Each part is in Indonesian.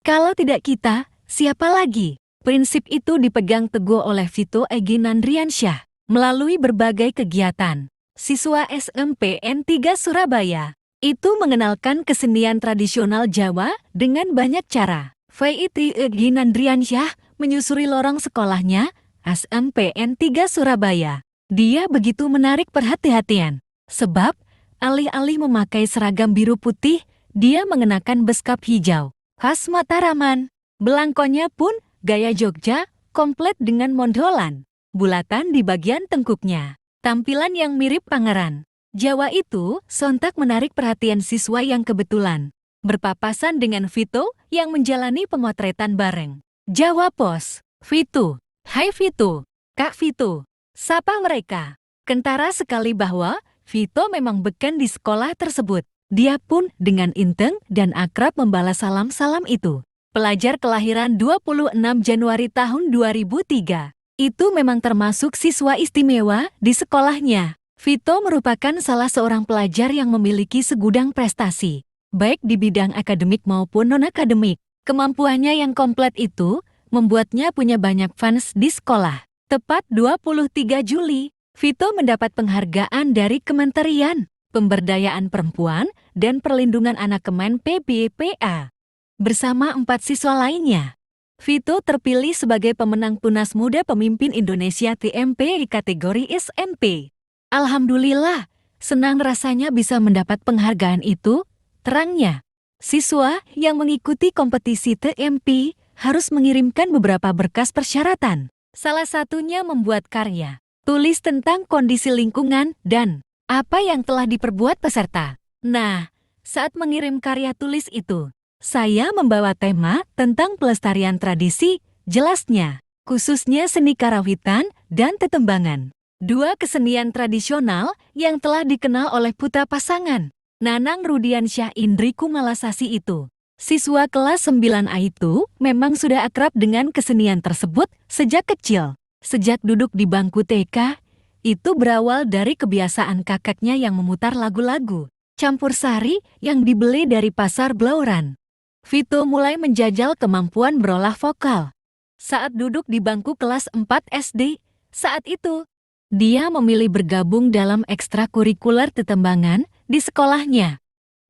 Kalau tidak kita, siapa lagi? Prinsip itu dipegang teguh oleh Vito Egy Nandriansyah melalui berbagai kegiatan. Siswa SMPN 3 Surabaya itu mengenalkan kesenian tradisional Jawa dengan banyak cara. Vito Egy Nandriansyah menyusuri lorong sekolahnya, SMPN 3 Surabaya. Dia begitu menarik perhatian, sebab alih-alih memakai seragam biru putih, dia mengenakan beskap hijau khas Mataraman. Belangkonya pun gaya Jogja, komplit dengan mondolan bulatan di bagian tengkuknya. Tampilan yang mirip pangeran Jawa itu sontak menarik perhatian siswa yang kebetulan berpapasan dengan Vito yang menjalani pemotretan bareng. Jawa Pos, Vito, "Hai Vito, Kak Vito." Sapa mereka. Kentara sekali bahwa Vito memang beken di sekolah tersebut. Dia pun dengan inteng dan akrab membalas salam-salam itu. Pelajar kelahiran 26 Januari tahun 2003. Itu memang termasuk siswa istimewa di sekolahnya. Vito merupakan salah seorang pelajar yang memiliki segudang prestasi, baik di bidang akademik maupun non-akademik. Kemampuannya yang komplit itu membuatnya punya banyak fans di sekolah. Tepat 23 Juli, Vito mendapat penghargaan dari Kementerian Pemberdayaan Perempuan dan Perlindungan Anak Kemen PBPA. Bersama 4 siswa lainnya, Vito terpilih sebagai pemenang Tunas Muda Pemimpin Indonesia TMP di kategori SMP. Alhamdulillah, senang rasanya bisa mendapat penghargaan itu, terangnya. Siswa yang mengikuti kompetisi TMP harus mengirimkan beberapa berkas persyaratan. Salah satunya membuat karya tulis tentang kondisi lingkungan dan apa yang telah diperbuat peserta. Nah, saat mengirim karya tulis itu, saya membawa tema tentang pelestarian tradisi, jelasnya, khususnya seni karawitan dan tetembangan. 2 kesenian tradisional yang telah dikenal oleh putra pasangan Nanang Rudiansyah Indri Kumalasasi itu. Siswa kelas 9A itu memang sudah akrab dengan kesenian tersebut sejak kecil. Sejak duduk di bangku TK, itu berawal dari kebiasaan kakaknya yang memutar lagu-lagu campur sari yang dibeli dari pasar Blauran. Vito mulai menjajal kemampuan berolah vokal saat duduk di bangku kelas 4 SD. Saat itu, dia memilih bergabung dalam ekstrakurikuler tetembangan di sekolahnya.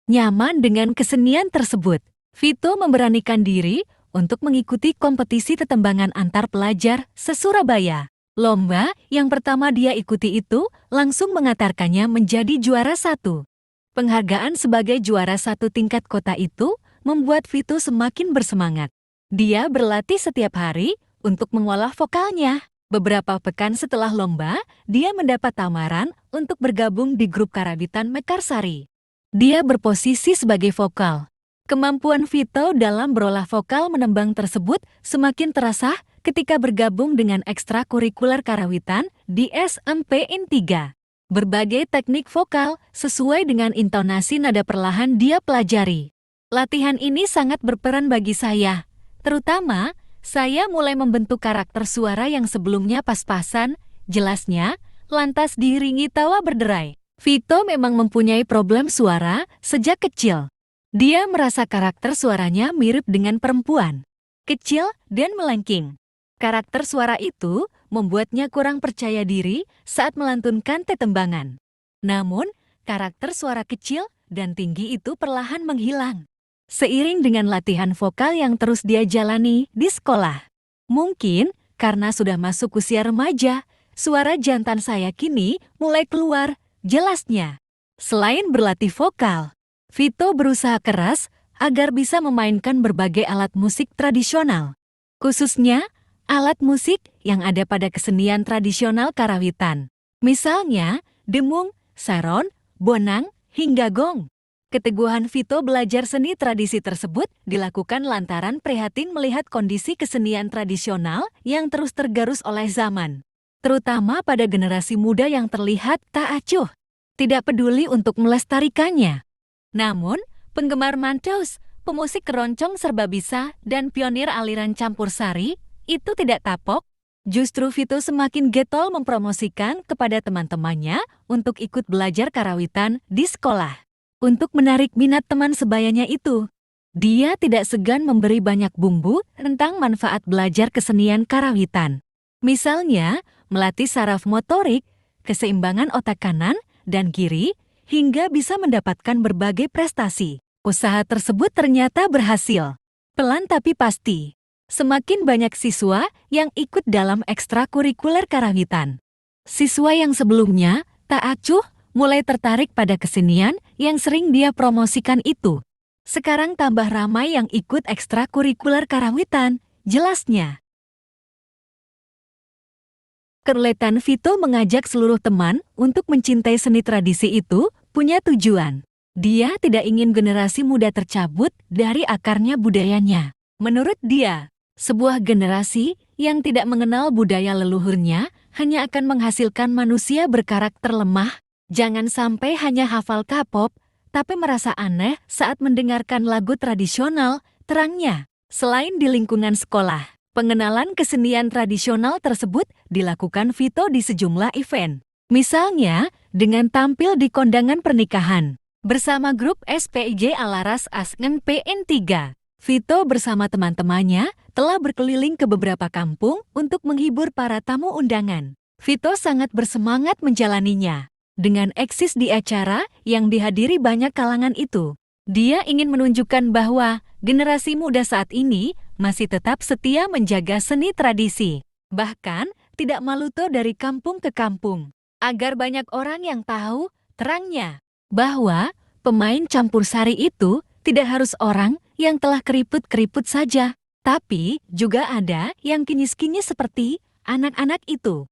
Nyaman dengan kesenian tersebut, Vito memberanikan diri untuk mengikuti kompetisi tetembangan antar pelajar se-Surabaya. Lomba yang pertama dia ikuti itu langsung mengantarkannya menjadi juara 1. Penghargaan sebagai juara 1 tingkat kota itu membuat Vito semakin bersemangat. Dia berlatih setiap hari untuk mengolah vokalnya. Beberapa pekan setelah lomba, dia mendapat tawaran untuk bergabung di grup karawitan Mekarsari. Dia berposisi sebagai vokal. Kemampuan Vito dalam berolah vokal menembang tersebut semakin terasa ketika bergabung dengan ekstrakurikuler karawitan di SMPN 3. Berbagai teknik vokal sesuai dengan intonasi nada perlahan dia pelajari. Latihan ini sangat berperan bagi saya. Terutama, saya mulai membentuk karakter suara yang sebelumnya pas-pasan, jelasnya, lantas diiringi tawa berderai. Vito memang mempunyai problem suara sejak kecil. Dia merasa karakter suaranya mirip dengan perempuan, kecil dan melengking. Karakter suara itu membuatnya kurang percaya diri saat melantunkan tetembangan. Namun, karakter suara kecil dan tinggi itu perlahan menghilang seiring dengan latihan vokal yang terus dia jalani di sekolah. Mungkin karena sudah masuk usia remaja, suara jantan saya kini mulai keluar, jelasnya. Selain berlatih vokal, Vito berusaha keras agar bisa memainkan berbagai alat musik tradisional, khususnya alat musik yang ada pada kesenian tradisional karawitan. Misalnya, demung, saron, bonang, hingga gong. Keteguhan Vito belajar seni tradisi tersebut dilakukan lantaran prihatin melihat kondisi kesenian tradisional yang terus tergerus oleh zaman. Terutama pada generasi muda yang terlihat tak acuh, tidak peduli untuk melestarikannya. Namun, penggemar Mantos, pemusik keroncong serba bisa, dan pionir aliran campur sari, itu tidak tapok. Justru Vito semakin getol mempromosikan kepada teman-temannya untuk ikut belajar karawitan di sekolah. Untuk menarik minat teman sebayanya itu, Dia tidak segan memberi banyak bumbu tentang manfaat belajar kesenian karawitan. Misalnya, melatih saraf motorik, keseimbangan otak kanan dan kiri, hingga bisa mendapatkan berbagai prestasi. Usaha tersebut ternyata berhasil. Pelan tapi pasti. Semakin banyak siswa yang ikut dalam ekstrakurikuler karawitan. Siswa yang sebelumnya tak acuh mulai tertarik pada kesenian yang sering dia promosikan itu. Sekarang tambah ramai yang ikut ekstrakurikuler karawitan, jelasnya. Kerletan Vito mengajak seluruh teman untuk mencintai seni tradisi itu punya tujuan. Dia tidak ingin generasi muda tercabut dari akarnya budayanya. Menurut dia, sebuah generasi yang tidak mengenal budaya leluhurnya hanya akan menghasilkan manusia berkarakter lemah. Jangan sampai hanya hafal K-pop, tapi merasa aneh saat mendengarkan lagu tradisional, terangnya. Selain di lingkungan sekolah, pengenalan kesenian tradisional tersebut dilakukan Vito di sejumlah event. Misalnya, dengan tampil di kondangan pernikahan. Bersama grup SPIJ Alaras Asngen PN3, Vito bersama teman-temannya telah berkeliling ke beberapa kampung untuk menghibur para tamu undangan. Vito sangat bersemangat menjalaninya. Dengan eksis di acara yang dihadiri banyak kalangan itu, dia ingin menunjukkan bahwa generasi muda saat ini masih tetap setia menjaga seni tradisi. Bahkan, tidak maluto dari kampung ke kampung. Agar banyak orang yang tahu, terangnya, bahwa pemain campur sari itu tidak harus orang yang telah keriput-keriput saja, tapi juga ada yang kinyis-kinyis seperti anak-anak itu.